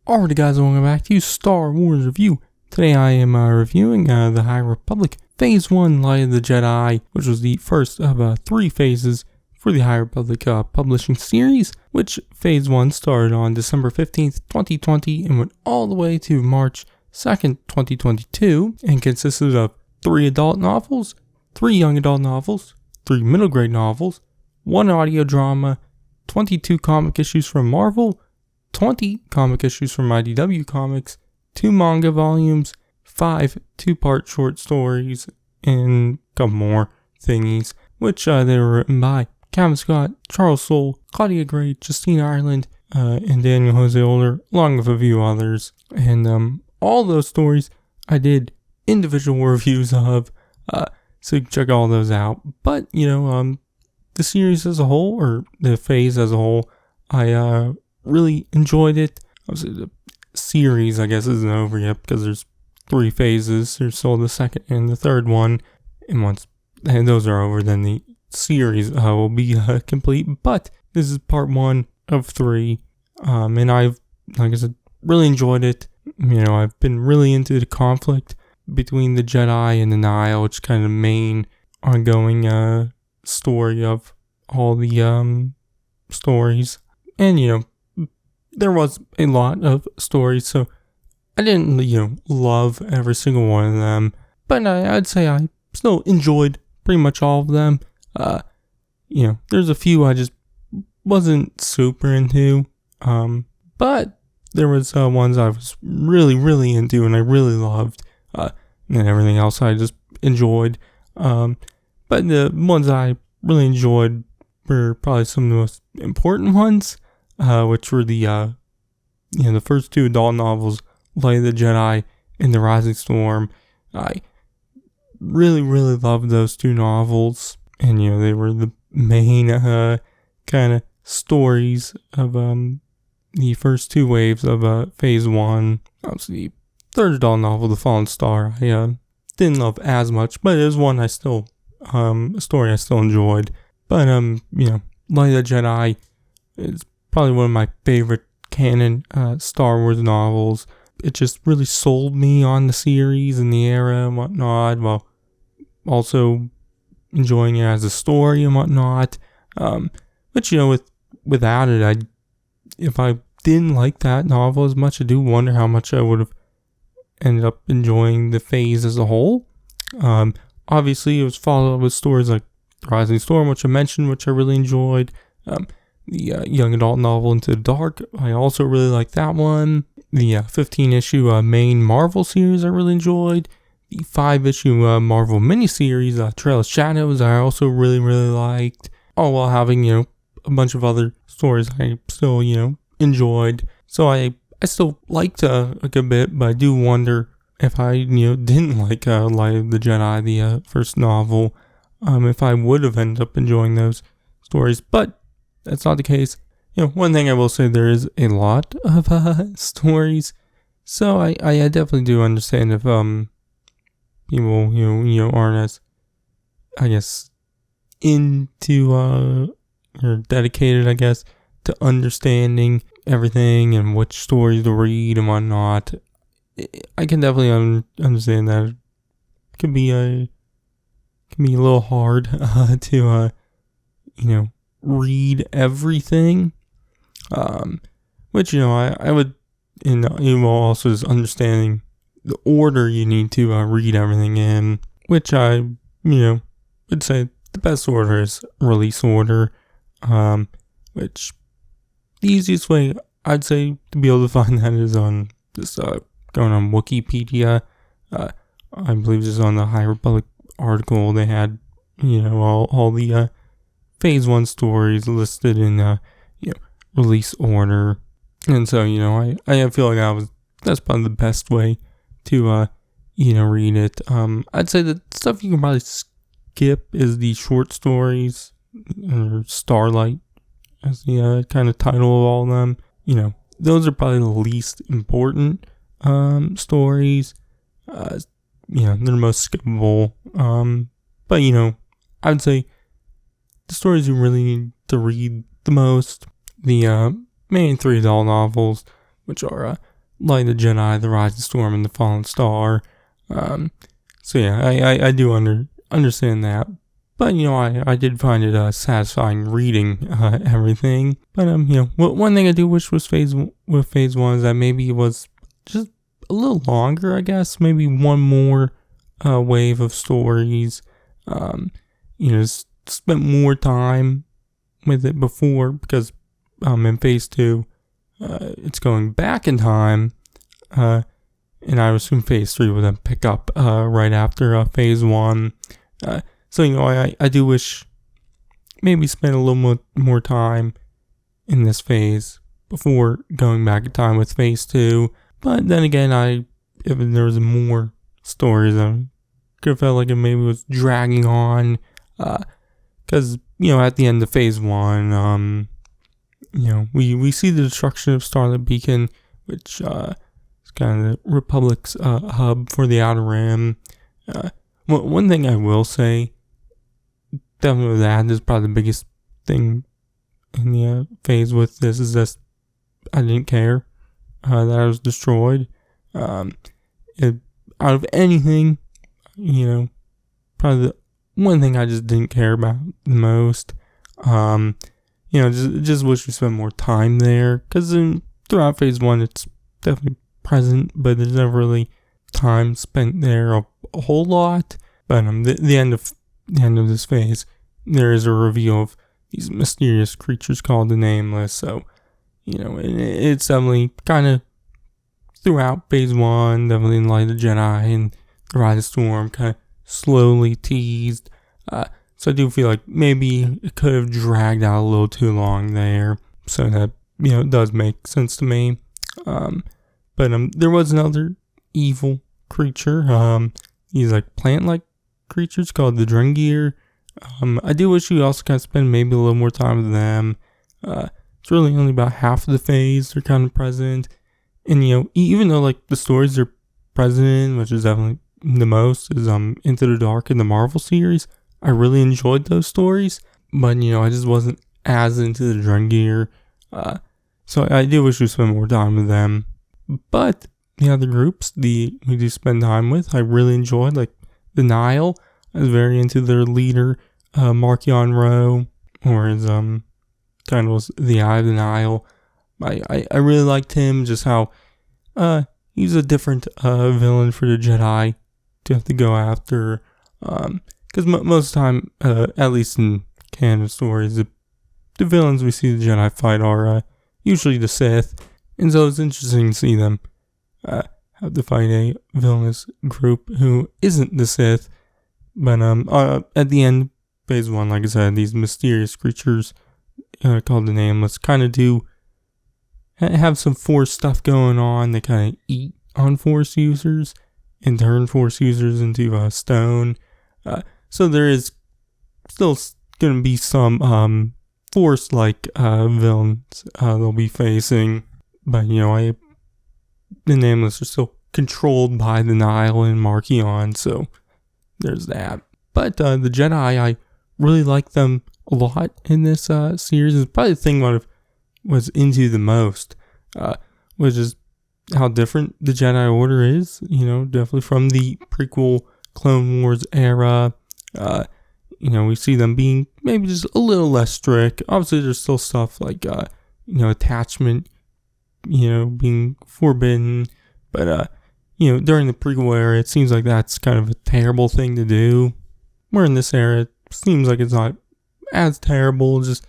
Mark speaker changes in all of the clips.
Speaker 1: Alright guys, welcome back to Star Wars Review. Today I am reviewing the High Republic Phase 1 Light of the Jedi, which was the first of 3 phases for the High Republic publishing series, which Phase 1 started on December 15th, 2020 and went all the way to March 2nd, 2022, and consisted of 3 adult novels, 3 young adult novels, 3 middle grade novels, 1 audio drama, 22 comic issues from Marvel, 20 comic issues from IDW Comics, 2 manga volumes, 5 2-part short stories, and a couple more thingies, which they were written by Kevin Scott, Charles Soule, Claudia Gray, Justine Ireland, and Daniel Jose Older, along with a few others. And all those stories I did individual reviews of, so you can check all those out. But, the series as a whole, or the phase as a whole, I really enjoyed it. Obviously, the series, I guess, isn't over yet because there's 3 phases. There's still the second and the third one, and once those are over, then the series will be complete. But this is part 1 of 3, and I've, like I said, really enjoyed it. I've been really into the conflict between the Jedi and the Nile, which is kind of the main ongoing story of all the stories. And there was a lot of stories, so I didn't, love every single one of them, but I'd say I still enjoyed pretty much all of them. There's a few I just wasn't super into, but there was ones I was really into and I really loved, and everything else I just enjoyed. But the ones I really enjoyed were probably some of the most important ones, which were the first 2 adult novels, Light of the Jedi and The Rising Storm. I really loved those 2 novels, and they were the main kind of stories of the first 2 waves of Phase 1. Obviously, the third adult novel, The Fallen Star, I didn't love as much, but it was one a story I still enjoyed. But Light of the Jedi is probably one of my favorite canon Star Wars novels. It just really sold me on the series and the era and whatnot, while also enjoying it as a story and whatnot. But without it, if I didn't like that novel as much, I do wonder how much I would have ended up enjoying the phase as a whole. Obviously, it was followed up with stories like Rising Storm, which I mentioned, which I really enjoyed. The young adult novel Into the Dark, I also really liked that one. The 15-issue main Marvel series I really enjoyed. The 5-issue Marvel miniseries, Trail of Shadows, I also really liked. All while having, a bunch of other stories I still, enjoyed. So I still liked a good bit, but I do wonder if I, didn't like Light of the Jedi, the first novel, if I would have ended up enjoying those stories. But that's not the case. One thing I will say, there is a lot of stories, so I definitely do understand if people aren't as, I guess, into or dedicated, I guess, to understanding everything and which stories to read and whatnot. I can definitely understand that it can be a little hard to read everything, which I would, also just understanding the order you need to read everything in, which I would say the best order is release order, which the easiest way I'd say to be able to find that is on this going on Wikipedia. I believe this is on the High Republic article. They had all the Phase 1 stories listed in release order, and so I feel like that's probably the best way to read it. I'd say the stuff you can probably skip is the short stories, or Starlight as the kind of title of all of them. Those are probably the least important stories. They're the most skippable. But I would say the stories you really need to read the most, the main 3 adult novels, which are Light of the Jedi, The Rise of Storm, and The Fallen Star. So yeah, I do understand that. But, I did find it satisfying reading everything. But, one thing I do wish was phase 1 is that maybe it was just a little longer, I guess. Maybe one more wave of stories. Spent more time with it before, because in phase 2, it's going back in time. And I assume phase 3 will then pick up right after phase 1. So, I do wish maybe spend a little more time in this phase before going back in time with phase 2. But then again, if there was more stories, I could have felt like it maybe was dragging on. Because, at the end of phase 1, we see the destruction of Starlight Beacon, which is kind of the Republic's hub for the Outer Rim. One thing I will say, definitely that is probably the biggest thing in the phase with this, is that I didn't care that I was destroyed. Out of anything, probably the one thing I just didn't care about the most. Just wish we spent more time there, because throughout phase 1 it's definitely present, but there's never really time spent there a whole lot. But the end of this phase, there is a reveal of these mysterious creatures called the Nameless. So, it's definitely kind of throughout phase 1, definitely in Light of the Jedi and The Rise of Storm, kind of slowly teased. So I do feel like maybe it could have dragged out a little too long there. So that, it does make sense to me. But there was another evil creature. These plant-like creatures called the Drengir. I do wish we also kind of spend maybe a little more time with them. It's really only about half of the phase they're kind of present. And, even though the stories are present, which is definitely the most, is Into the Dark in the Marvel series. I really enjoyed those stories, but I just wasn't as into the Drengir. So I do wish we spend more time with them. But the other groups we do spend time with, I really enjoyed. The Nile, I was very into their leader, Markion Rowe, or his title was the Eye of the Nile. I really liked him, just how he's a different villain for the Jedi to have to go after. Because most of the time, at least in canon stories, the villains we see the Jedi fight are usually the Sith. And so it's interesting to see them have to fight a villainous group who isn't the Sith. But at the end, phase 1, like I said, these mysterious creatures called the Nameless kind of do have some Force stuff going on. They kind of eat on Force users and turn Force users into stone. So there is still going to be some Force-like villains they'll be facing. But, the Nameless are still controlled by the Nile and Markion, so there's that. But the Jedi, I really like them a lot in this series. It's probably the thing I was into the most, which is how different the Jedi Order is, definitely from the prequel Clone Wars era. We see them being maybe just a little less strict. Obviously, there's still stuff like, attachment, being forbidden. But, during the prequel era, it seems like that's kind of a terrible thing to do. Where in this era, it seems like it's not as terrible. Just,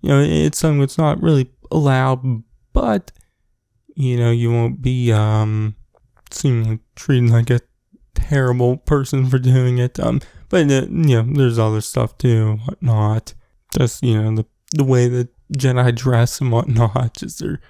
Speaker 1: it's something that's not really allowed, but, you won't be, seemingly treated like a terrible person for doing it. But there's other stuff too, whatnot. Just, the way that Jedi dress and whatnot, just their,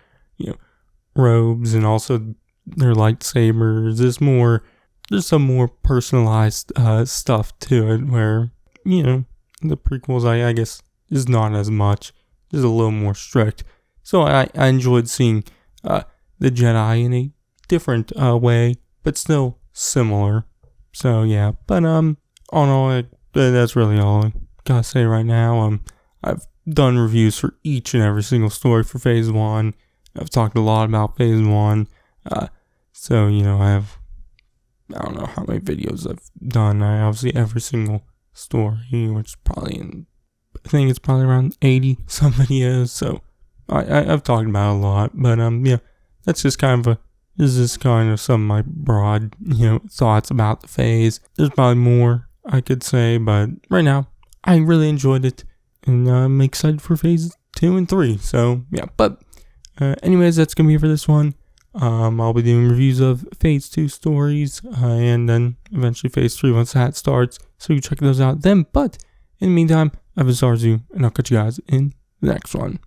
Speaker 1: robes and also their lightsabers. There's some more personalized stuff to it where, the prequels, I guess, is not as much. Just a little more strict. So I enjoyed seeing the Jedi in a different way, but still similar. So yeah, but all in all, that's really all I gotta say right now. I've done reviews for each and every single story for phase 1. I've talked a lot about phase 1. So, I don't know how many videos I've done. I obviously every single story, which probably I think it's probably around 80 some videos. So I've talked about it a lot, but yeah, that's just this is kind of some of my broad, thoughts about the phase. There's probably more I could say, but right now I really enjoyed it, and I'm excited for phase 2 and 3. So yeah, but anyways, that's gonna be it for this one. I'll be doing reviews of phase 2 stories, and then eventually phase 3 once that starts. So you can check those out then. But in the meantime, I've been Sarzu, and I'll catch you guys in the next one.